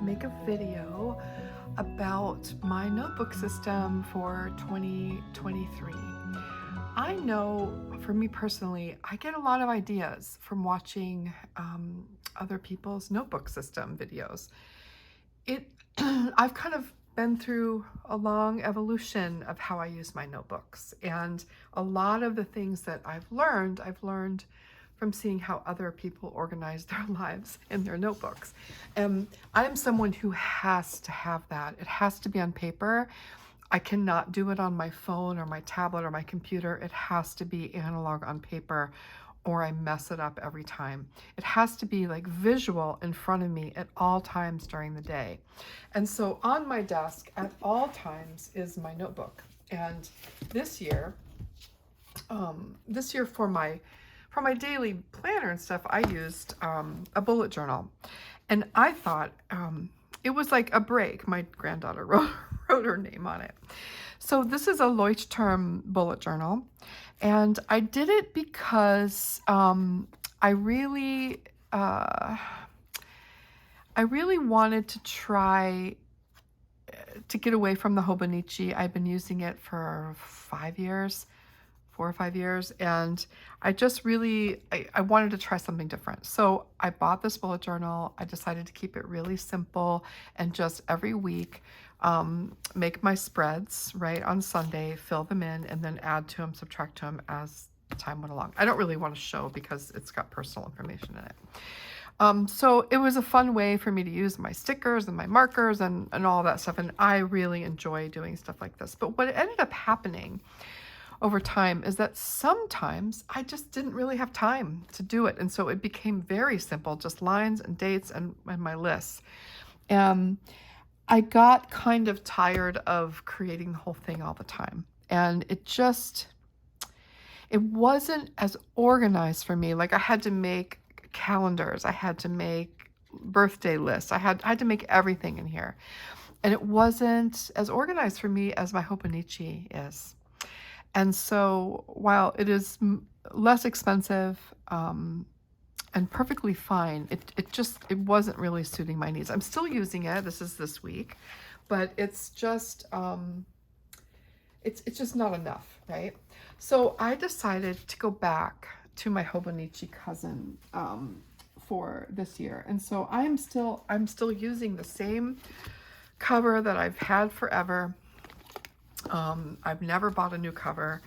make a video about my notebook system for 2023. I know for me personally, I get a lot of ideas from watching other people's notebook system videos. I've kind of been through a long evolution of how I use my notebooks, and a lot of the things that I've learned from seeing how other people organize their lives in their notebooks. I'm someone who has to have that. It has to be on paper. I cannot do it on my phone or my tablet or my computer. It has to be analog on paper, or I mess it up every time. It has to be like visual in front of me at all times during the day. And so on my desk at all times is my notebook. And this year for my daily planner and stuff, I used a bullet journal. And I thought it was like a break. My granddaughter wrote her name on it. So this is a Leuchtturm bullet journal. And I did it because I really wanted to try to get away from the Hobonichi. I've been using it for 4 or 5 years, and I just really, I wanted to try something different. So I bought this bullet journal. I decided to keep it really simple and just every week make my spreads, right, on Sunday, fill them in, and then add to them, subtract to them as time went along. I don't really want to show because it's got personal information in it. So it was a fun way for me to use my stickers and my markers and all that stuff, and I really enjoy doing stuff like this. But what ended up happening over time is that sometimes I just didn't really have time to do it. And so it became very simple, just lines and dates and my lists. I got kind of tired of creating the whole thing all the time. And it wasn't as organized for me. Like I had to make calendars, I had to make birthday lists, I had to make everything in here. And it wasn't as organized for me as my Hobonichi is. And so while it is less expensive and perfectly fine, it wasn't really suiting my needs. I'm still using it. This is this week, but it's just it's just not enough, right? So I decided to go back to my Hobonichi cousin for this year, and so I'm still using the same cover that I've had forever. I've never bought a new cover,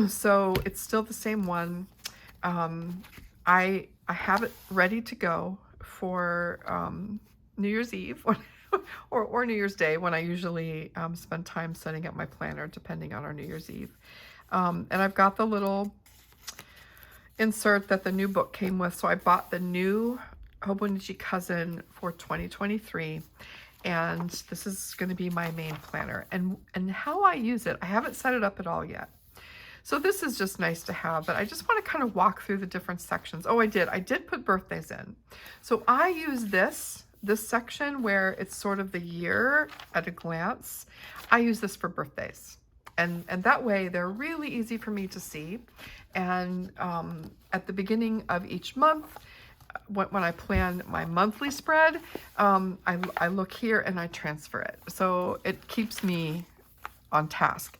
so it's still the same one. I have it ready to go for New Year's Eve or New Year's Day, when I usually spend time setting up my planner, depending on our New Year's Eve. And I've got the little insert that the new book came with, so I bought the new Hobonichi Cousin for 2023. And this is going to be my main planner. And how I use it, I haven't set it up at all yet. So this is just nice to have, but I just want to kind of walk through the different sections. Oh, I did put birthdays in. So I use this section where it's sort of the year at a glance. I use this for birthdays. And that way they're really easy for me to see. And at the beginning of each month, when I plan my monthly spread, I look here and I transfer it. So it keeps me on task.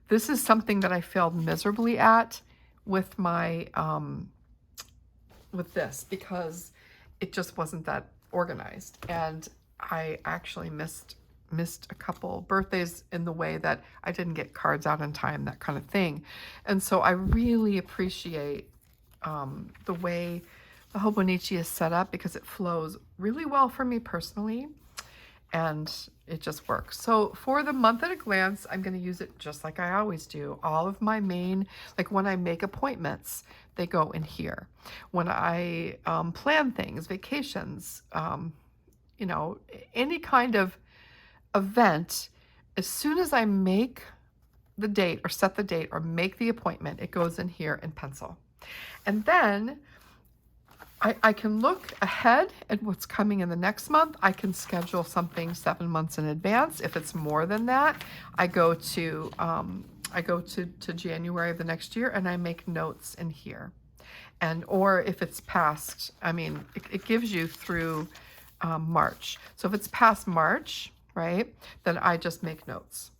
This is something that I failed miserably at with my, with this, because it just wasn't that organized. And I actually missed a couple birthdays in the way that I didn't get cards out in time, that kind of thing. And so I really appreciate the way the Hobonichi is set up, because it flows really well for me personally, and it just works. So for the month at a glance, I'm going to use it just like I always do. All of my main, like when I make appointments, they go in here. When I plan things, vacations, you know, any kind of event, as soon as I make the date or set the date or make the appointment, it goes in here in pencil. And then I can look ahead at what's coming in the next month. I can schedule something 7 months in advance. If it's more than that, I go to January of the next year and I make notes in here. And or if it's past, I mean, it gives you through March. So if it's past March, right, then I just make notes.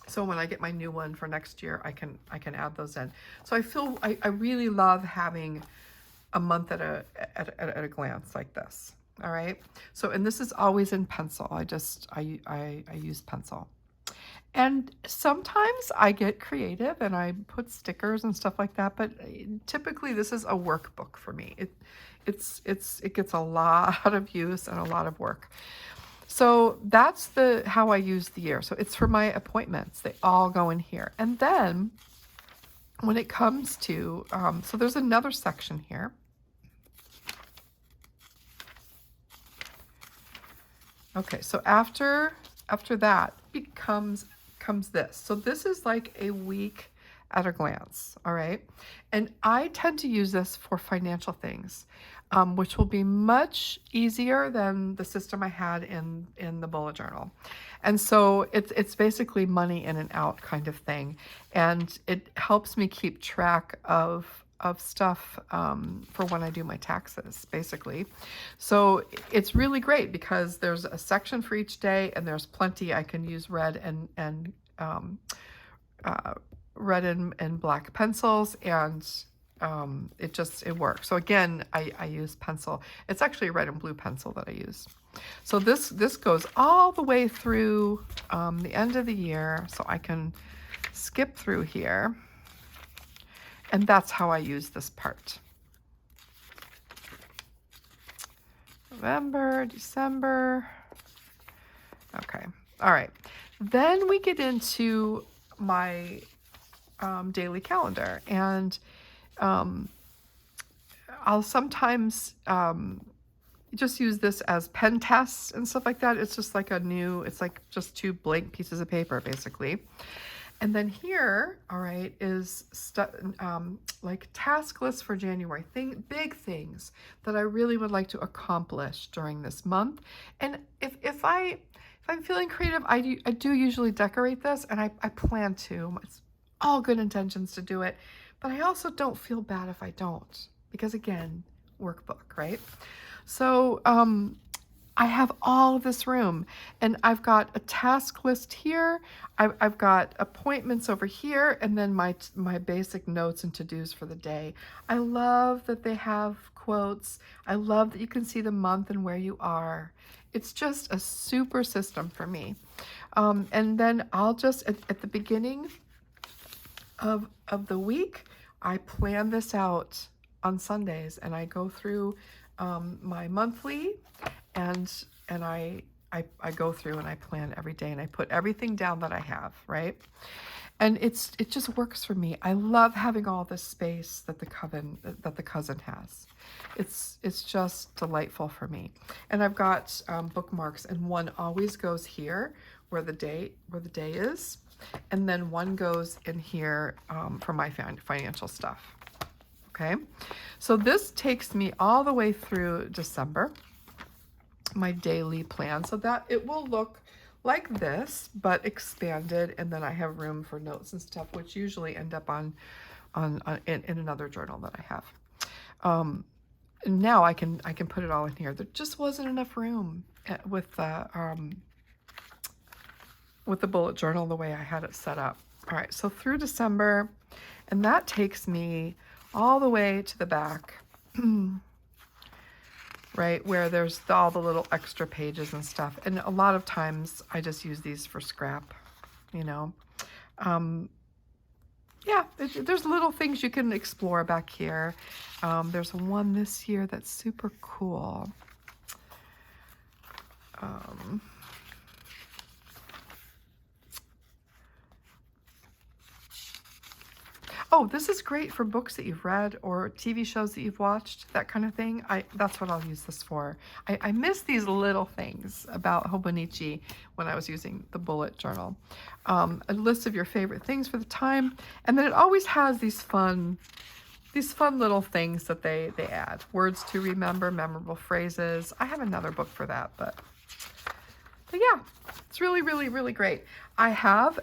So when I get my new one for next year, I can add those in. So I really love having a month at a glance like this. All right. So, and this is always in pencil. I use pencil. And sometimes I get creative and I put stickers and stuff like that, but typically this is a workbook for me. It gets a lot of use and a lot of work. So that's how I use the year. So it's for my appointments. They all go in here. And then when it comes to, so there's another section here. Okay, so after that comes this. So this is like a week at a glance, all right? And I tend to use this for financial things, which will be much easier than the system I had in the bullet journal. And so it's basically money in and out kind of thing. And it helps me keep track of stuff for when I do my taxes, basically. So it's really great because there's a section for each day, and there's plenty. I can use red and black pencils, and it works. So again, I use pencil. It's actually a red and blue pencil that I use. So this goes all the way through the end of the year, so I can skip through here. And that's how I use this part. November, December. Okay. All right. Then we get into my daily calendar. And I'll sometimes just use this as pen tests and stuff like that. It's just like it's like just 2 blank pieces of paper, basically. And then here, all right, is like task lists for January, big things that I really would like to accomplish during this month. And if I'm feeling creative, I do usually decorate this, and I plan to. It's all good intentions to do it, but I also don't feel bad if I don't, because again, workbook, right? So I have all of this room, and I've got a task list here. I've got appointments over here, and then my basic notes and to-dos for the day. I love that they have quotes. I love that you can see the month and where you are. It's just a super system for me. And then I'll just, at the beginning of the week, I plan this out on Sundays, and I go through my monthly, and I go through and I plan every day, and I put everything down that I have, right? And it just works for me. I love having all this space that the cousin has. It's just delightful for me. And I've got bookmarks, and one always goes here where the day is, and then one goes in here for my financial stuff. Okay, so this takes me all the way through December, my daily plan, so that it will look like this, but expanded, and then I have room for notes and stuff, which usually end up in another journal that I have. And now I can put it all in here. There just wasn't enough room with the bullet journal the way I had it set up. All right, so through December, and that takes me all the way to the back, right, where there's all the little extra pages and stuff. And a lot of times I just use these for scrap, you know. Yeah, there's little things you can explore back here. There's one this year that's super cool. Oh, this is great for books that you've read or TV shows that you've watched, that kind of thing. That's what I'll use this for. I miss these little things about Hobonichi when I was using the bullet journal. A list of your favorite things for the time, and then it always has these fun little things that they add. Words to remember, memorable phrases. I have another book for that, but yeah, it's really, really, really great. I have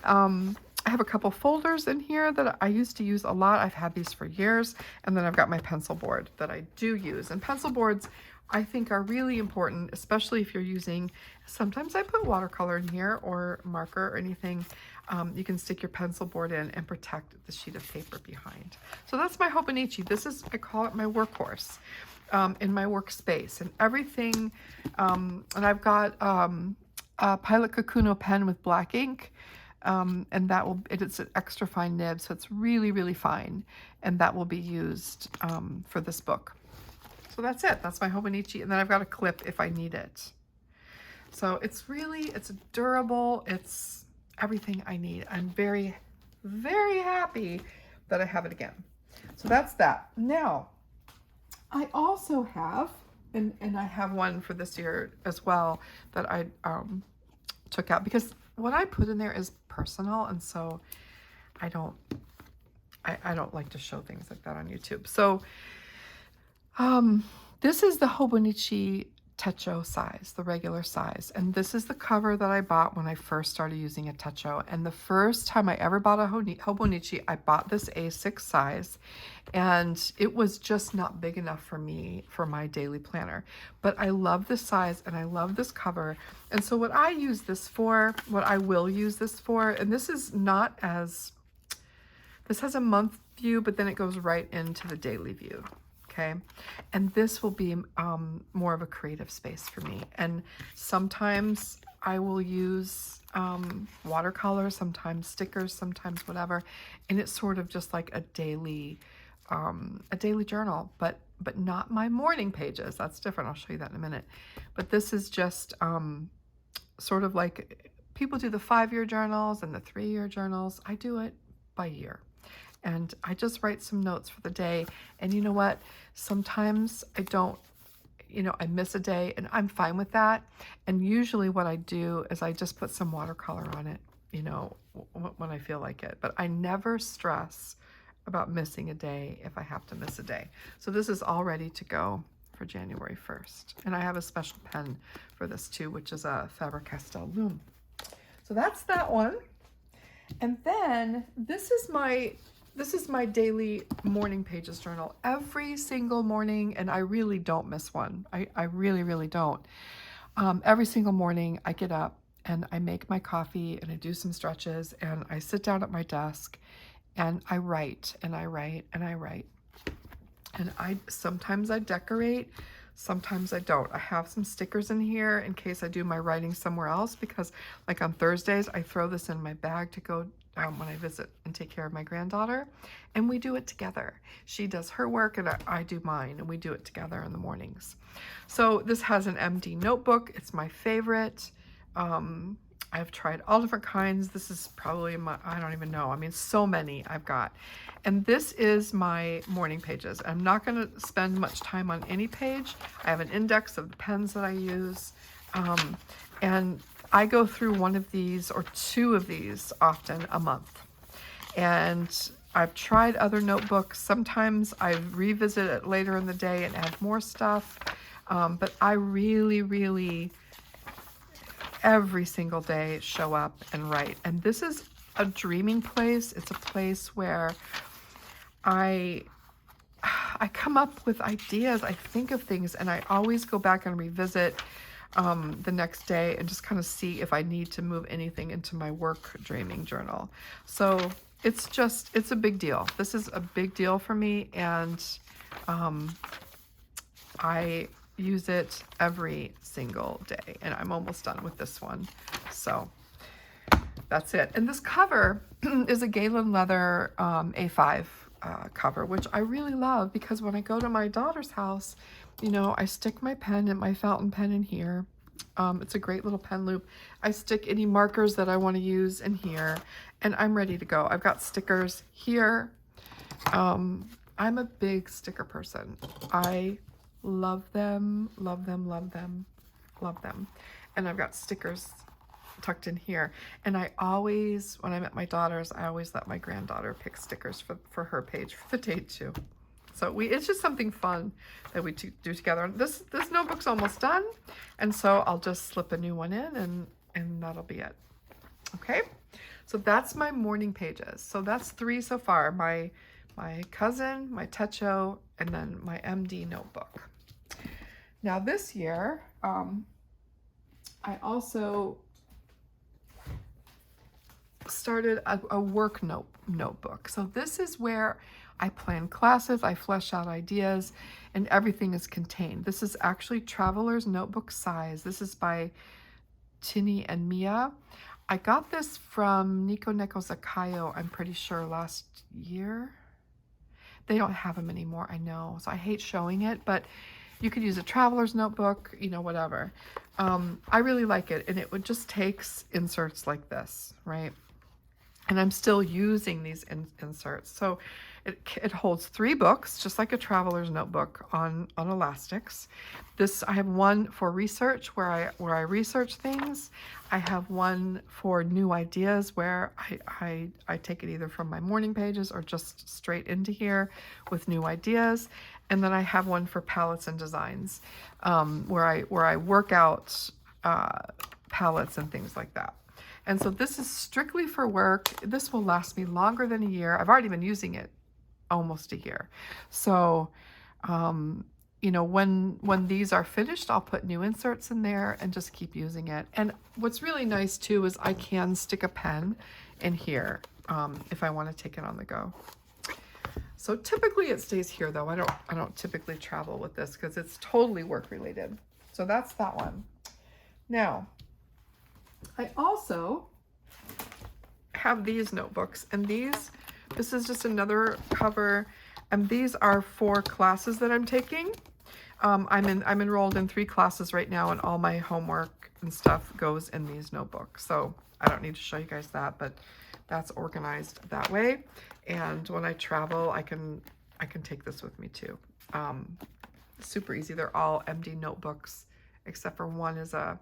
a couple folders in here that I used to use a lot. I've had these for years. And then I've got my pencil board that I do use. And pencil boards I think are really important, especially if you're using, sometimes I put watercolor in here or marker or anything. You can stick your pencil board in and protect the sheet of paper behind. So that's my Hobonichi. This is, I call it my workhorse in my workspace, and everything. And I've got a Pilot Kakuno pen with black ink. And that will, it's an extra fine nib, so it's really, really fine. And that will be used for this book. So that's it. That's my Hobonichi. And then I've got a clip if I need it. So it's really, it's durable. It's everything I need. I'm very, very happy that I have it again. So that's that. Now, I also have, and I have one for this year as well that I took out, because what I put in there is personal, and so I don't like to show things like that on YouTube. So this is the Hobonichi Techo size, the regular size, and this is the cover that I bought when I first started using a Techo. And the first time I ever bought a Hobonichi, I bought this A6 size, and it was just not big enough for me for my daily planner. But I love this size and I love this cover. And so what I use this for, what I will use this for, and this is not as, this has a month view, but then it goes right into the daily view. Okay, and this will be more of a creative space for me. And sometimes I will use watercolor, sometimes stickers, sometimes whatever, and it's sort of just like a daily journal, but not my morning pages. That's different. I'll show you that in a minute. But this is just sort of like people do the 5-year journals and the 3-year journals. I do it by year. And I just write some notes for the day. And you know what? Sometimes I don't, I miss a day, and I'm fine with that. And usually what I do is I just put some watercolor on it, when I feel like it. But I never stress about missing a day if I have to miss a day. So this is all ready to go for January 1st. And I have a special pen for this too, which is a Faber-Castell Loom. So that's that one. And then this is my daily morning pages journal every single morning, and I really don't miss one. I really, really don't. Every single morning I get up and I make my coffee and I do some stretches and I sit down at my desk and I write and I write and I write. And sometimes I decorate, sometimes I don't. I have some stickers in here in case I do my writing somewhere else, because like on Thursdays, I throw this in my bag to go when I visit and take care of my granddaughter, and we do it together. She does her work and I do mine, and we do it together in the mornings. So this has an MD notebook. It's my favorite. I've tried all different kinds. This is probably I don't even know. I mean, so many I've got. And this is my morning pages. I'm not going to spend much time on any page. I have an index of the pens that I use. And I go through one of these or two of these often a month. And I've tried other notebooks. Sometimes I revisit it later in the day and add more stuff. But I really, really, every single day show up and write. And this is a dreaming place. It's a place where I come up with ideas. I think of things, and I always go back and revisit the next day and just kind of see if I need to move anything into my work dreaming journal. So it's a big deal. This is a big deal for me, and I use it every single day, and I'm almost done with this one. So that's it. And this cover is a Galen leather A5 cover, which I really love, because when I go to my daughter's house, I stick my pen and my fountain pen in here. It's a great little pen loop. I stick any markers that I want to use in here, and I'm ready to go. I've got stickers here. I'm a big sticker person. I love them, love them, love them, love them. And I've got stickers tucked in here. And I always, when I'm at my daughter's, I always let my granddaughter pick stickers for her page for the day too. So it's just something fun that we do together. This notebook's almost done, and so I'll just slip a new one in, and that'll be it. Okay, so that's my morning pages. So that's 3 so far: my cousin, my Techo, and then my MD notebook. Now this year, I also started a work notebook. So this is where I plan classes, I flesh out ideas, and everything is contained. This is actually Traveler's Notebook size. This is by Tinny and Mia. I got this from Nico Neko Zakayo, I'm pretty sure last year. They don't have them anymore, I know. So I hate showing it, but you could use a traveler's notebook, you know, whatever. I really like it, and it would just takes inserts like this, right? And I'm still using these inserts. So it holds 3 books, just like a traveler's notebook on elastics. This, I have one for research where I research things. I have one for new ideas where I take it either from my morning pages or just straight into here with new ideas. And then I have one for palettes and designs, where I work out palettes and things like that. And so this is strictly for work. This will last me longer than a year. I've already been using it almost a year. So, you know, when these are finished, I'll put new inserts in there and just keep using it. And what's really nice too is I can stick a pen in here if I want to take it on the go. So typically it stays here though. I don't typically travel with this because it's totally work related. So that's that one. Now, I also have these notebooks, and this is just another cover, and these are for classes that I'm taking. I'm enrolled in 3 classes right now, and all my homework and stuff goes in these notebooks. So I don't need to show you guys that, but that's organized that way. And when I travel, I can take this with me too. Super easy. They're all MD notebooks, except for one is a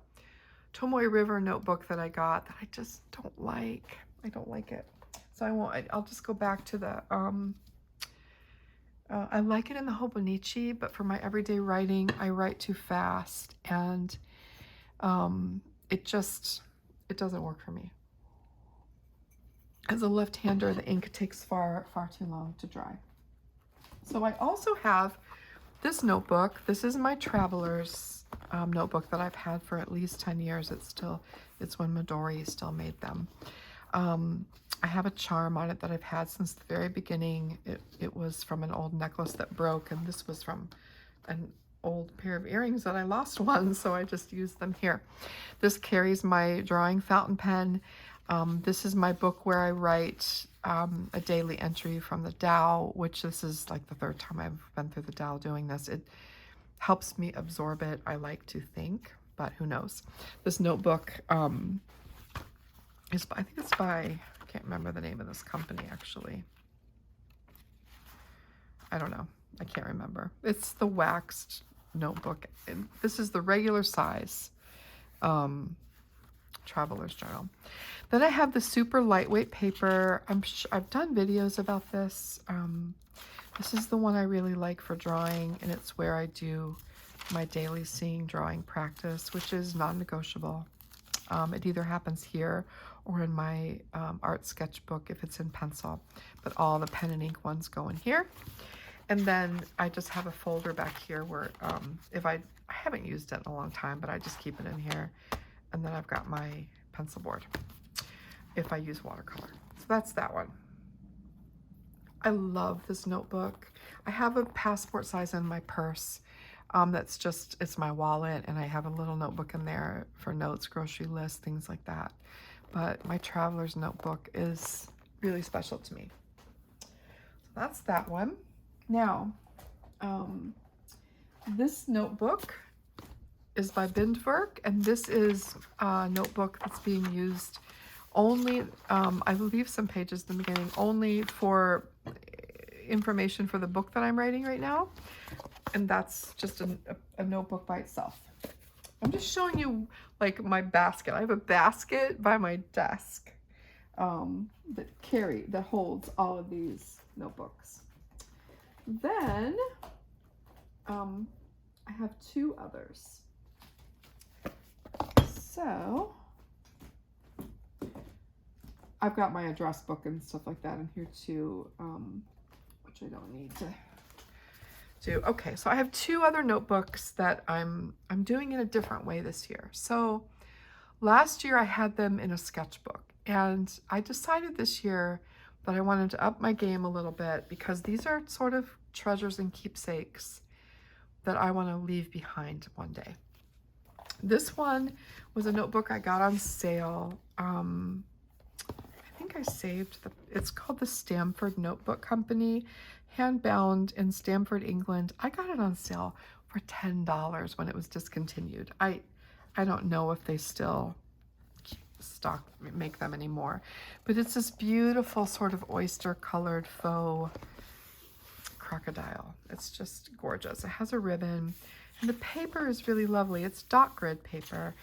Tomoe River notebook that I got that I just don't like. I don't like it. So I'll just go back to the, I like it in the Hobonichi, but for my everyday writing, I write too fast, and it doesn't work for me. As a left-hander, the ink takes far too long to dry. So I also have this notebook. This is my Traveler's notebook that I've had for at least 10 years. It's when Midori still made them. I have a charm on it that I've had since the very beginning. It was from an old necklace that broke, and this was from an old pair of earrings that I lost one, so I just used them here. This carries my drawing fountain pen. This is my book where I write a daily entry from the Tao, which this is like the 3rd time I've been through the Tao doing this. It helps me absorb it, I like to think, but who knows. This notebook I think it's by, I can't remember the name of this company actually. I don't know. I can't remember. It's the waxed notebook. And this is the regular size Traveler's Journal. Then I have the super lightweight paper. I've done videos about this. This is the one I really like for drawing, and it's where I do my daily seeing drawing practice, which is non-negotiable. It either happens here or in my art sketchbook if it's in pencil, but all the pen and ink ones go in here. And then I just have a folder back here where I haven't used it in a long time, but I just keep it in here. And then I've got my pencil board if I use watercolor. So that's that one. I love this notebook. I have a passport size in my purse. It's my wallet, and I have a little notebook in there for notes, grocery lists, things like that. But my Traveler's notebook is really special to me. So that's that one. Now, this notebook is by Bindwerk, and this is a notebook that's being used only, I will leave some pages in the beginning, only for information for the book that I'm writing right now. And that's just a notebook by itself. I'm just showing you like my basket. I have a basket by my desk that holds all of these notebooks. Then I have 2 others. So I've got my address book and stuff like that in here too, which I don't need to do. Okay, so I have 2 other notebooks that I'm doing in a different way this year. So last year I had them in a sketchbook, and I decided this year that I wanted to up my game a little bit because these are sort of treasures and keepsakes that I want to leave behind one day. This one was a notebook I got on sale. I think I saved it's called the Stamford Notebook Company, hand bound in Stamford, England. I got it on sale for $10 when it was discontinued. I don't know if they still make them anymore, but it's this beautiful sort of oyster colored faux crocodile. It's just gorgeous. It has a ribbon, and the paper is really lovely. It's dot grid paper,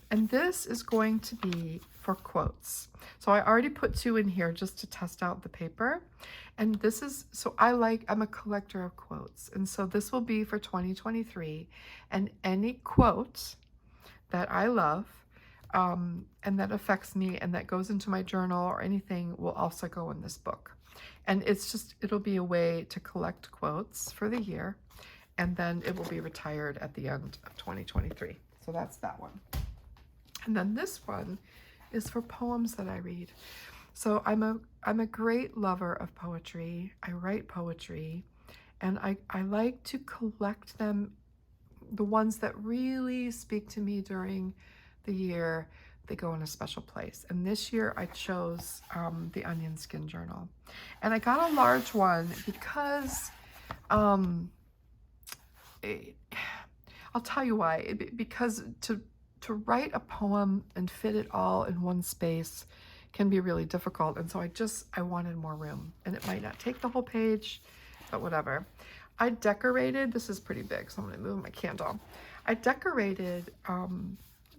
and this is going to be for quotes. So I already put 2 in here just to test out the paper, and this is, so I'm a collector of quotes, and so this will be for 2023, and any quote that I love and that affects me and that goes into my journal or anything will also go in this book. And it'll be a way to collect quotes for the year, and then it will be retired at the end of 2023. So that's that one. And then this one is for poems that I read. So I'm a great lover of poetry. I write poetry, and I like to collect them, the ones that really speak to me during the year. They go in a special place. And this year I chose the Onion Skin Journal. And I got a large one because I'll tell you why. Because to write a poem and fit it all in one space can be really difficult. And so I wanted more room. And it might not take the whole page, but whatever. I decorated, this is pretty big, so I'm going to move my candle. I decorated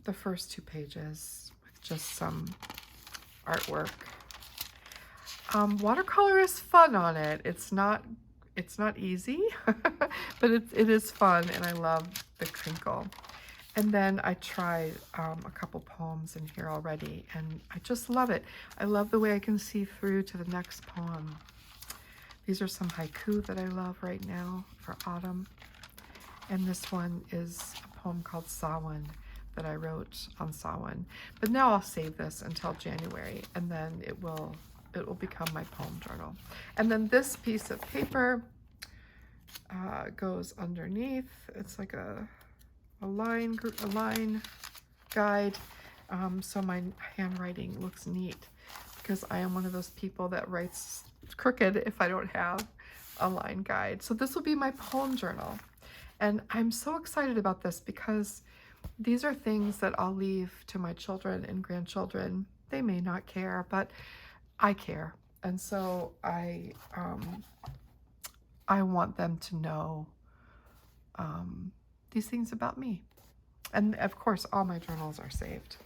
the first 2 pages with just some artwork. Watercolor is fun on it. It's not easy, but it is fun, and I love the crinkle. And then I tried a couple poems in here already, and I just love it. I love the way I can see through to the next poem. These are some haiku that I love right now for autumn. And this one is a poem called Samhain that I wrote on Samhain. But now I'll save this until January, and then it will become my poem journal. And then this piece of paper goes underneath. It's like a line guide, so my handwriting looks neat, because I am one of those people that writes crooked if I don't have a line guide. So this will be my poem journal, and I'm so excited about this because these are things that I'll leave to my children and grandchildren. They may not care, but I care, and so I want them to know these things about me. And of course, all my journals are saved,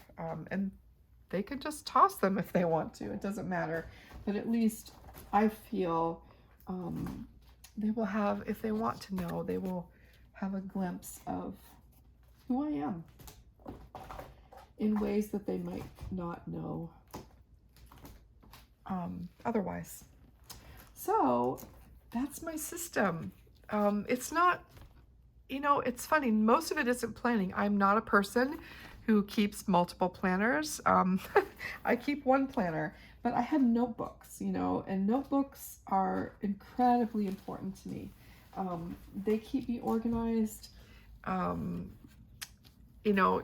and they could just toss them if they want to. It doesn't matter, but at least I feel they will have, if they want to know, they will have a glimpse of who I am in ways that they might not know otherwise. So that's my system. It's not, it's funny. Most of it isn't planning. I'm not a person who keeps multiple planners. I keep one planner, but I have notebooks, and notebooks are incredibly important to me. They keep me organized.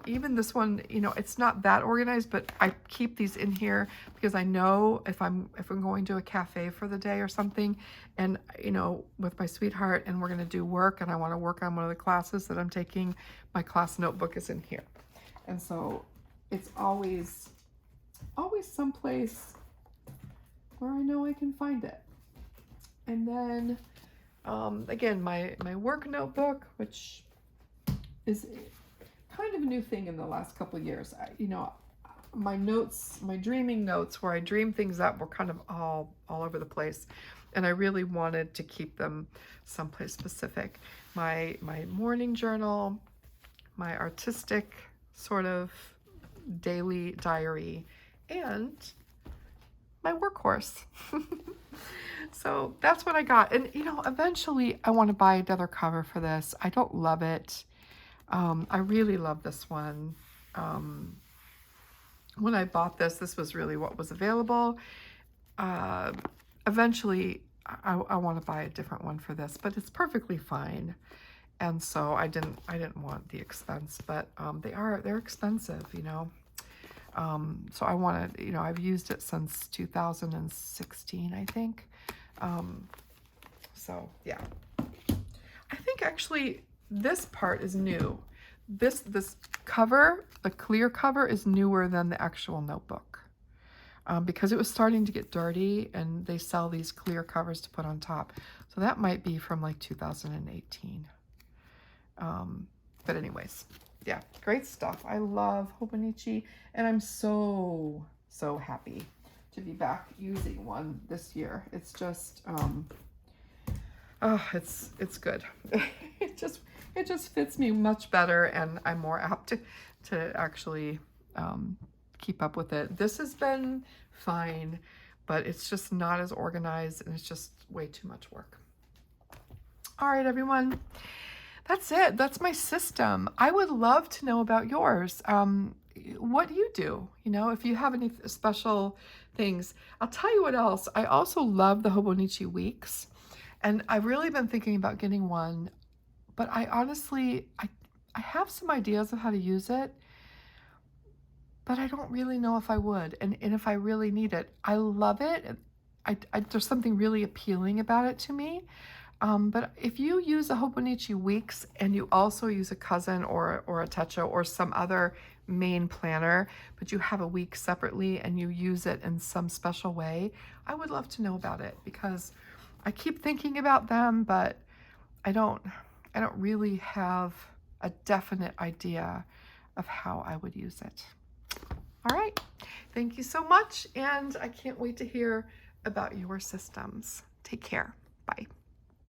Even this one, it's not that organized, but I keep these in here because I know if I'm going to a cafe for the day or something, and with my sweetheart, and we're going to do work, and I want to work on one of the classes that I'm taking, my class notebook is in here. And so it's always someplace where I know I can find it. And then again, my work notebook, which is kind of a new thing in the last couple of years. My notes, my dreaming notes, where I dream things up, were kind of all over the place, and I really wanted to keep them someplace specific. My morning journal, my artistic sort of daily diary, and my workhorse. So that's what I got. And, you know, eventually I want to buy another cover for this. I don't love it. I really love this one. When I bought this, this was really what was available. Uh, Eventually, I want to buy a different one for this, but it's perfectly fine. And so I didn't want the expense, but they're expensive, you know. So I wanted, you know, I've used it since 2016, I think. So yeah, I think actually this part is new. This cover, the clear cover, is newer than the actual notebook. Because it was starting to get dirty, and they sell these clear covers to put on top. So that might be from like 2018. But anyways, yeah, great stuff. I love Hobonichi, and I'm so happy to be back using one this year. It's just, oh, it's good. it just fits me much better, and I'm more apt to actually keep up with it. This has been fine, but it's just not as organized, and it's just way too much work. All right, everyone. That's it. That's my system. I would love to know about yours. What do you do? You know, if you have any special things. I'll tell you what else. I also love the Hobonichi Weeks, and I've really been thinking about getting one, but I honestly, I have some ideas of how to use it, but I don't really know if I would, and if I really need it. I love it. There's something really appealing about it to me. But if you use a Hobonichi Weeks and you also use a cousin or a Techo or some other main planner, but you have a week separately and you use it in some special way, I would love to know about it, because I keep thinking about them, but I don't really have a definite idea of how I would use it. All right, thank you so much, and I can't wait to hear about your systems. Take care. Bye.